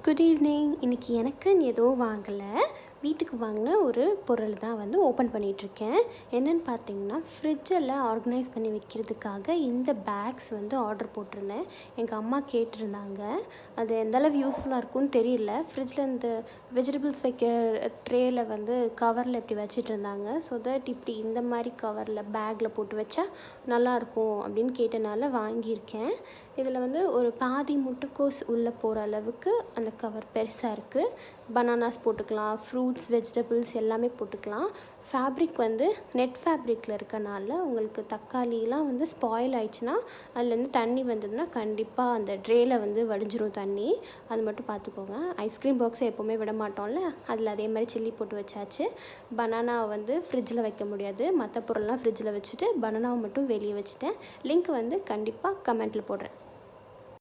Good evening. இன்றைக்கி எனக்குன்னு எதுவும் வாங்கலை, வீட்டுக்கு வாங்கின ஒரு பொருள் தான் வந்து ஓப்பன் பண்ணிகிட்ருக்கேன். என்னென்னு பார்த்தீங்கன்னா, ஃப்ரிட்ஜில் ஆர்கனைஸ் பண்ணி வைக்கிறதுக்காக இந்த பேக்ஸ் வந்து ஆர்டர் போட்டிருந்தேன். எங்கள் அம்மா கேட்டிருந்தாங்க. அது எந்தளவு யூஸ்ஃபுல்லாக இருக்கும்னு தெரியல. ஃப்ரிட்ஜில் இந்த வெஜிடபிள்ஸ் வைக்கிற ட்ரேயில் வந்து கவரில் இப்படி வச்சுட்டு இருந்தாங்க. ஸோ தட் இப்படி இந்த மாதிரி கவரில் பேக்கில் போட்டு வச்சா நல்லாயிருக்கும் அப்படின்னு கேட்டனால வாங்கியிருக்கேன். இதில் வந்து ஒரு பாதி முட்டைக்கோஸ் உள்ளே போகிற அளவுக்கு அந்த கவர் பெருசாக இருக்குது. பனானாஸ் போட்டுக்கலாம், ஃப்ரூட்ஸ், வெஜிடபிள்ஸ் எல்லாமே போட்டுக்கலாம். ஃபேப்ரிக் வந்து நெட் ஃபேப்ரிக்கில் இருக்கனால உங்களுக்கு தக்காளிலாம் வந்து ஸ்பாயில் ஆயிடுச்சுன்னா அதுலேருந்து தண்ணி வந்ததுன்னா கண்டிப்பாக அந்த ட்ரேயில் வந்து வடிஞ்சிரும் தண்ணி. அது மட்டும் பார்த்துக்கோங்க. ஐஸ்கிரீம் பாக்ஸை எப்போவுமே விட மாட்டோம்ல, அதில் அதே மாதிரி சில்லி போட்டு வச்சாச்சு. பனானாவை வந்து ஃப்ரிட்ஜில் வைக்க முடியாது, மற்ற பொருள்லாம் ஃப்ரிட்ஜில் வச்சுட்டு பனானாவை மட்டும் வெளியே வச்சுட்டேன். லிங்க் வந்து கண்டிப்பாக கமெண்ட்டில் போடுறேன்.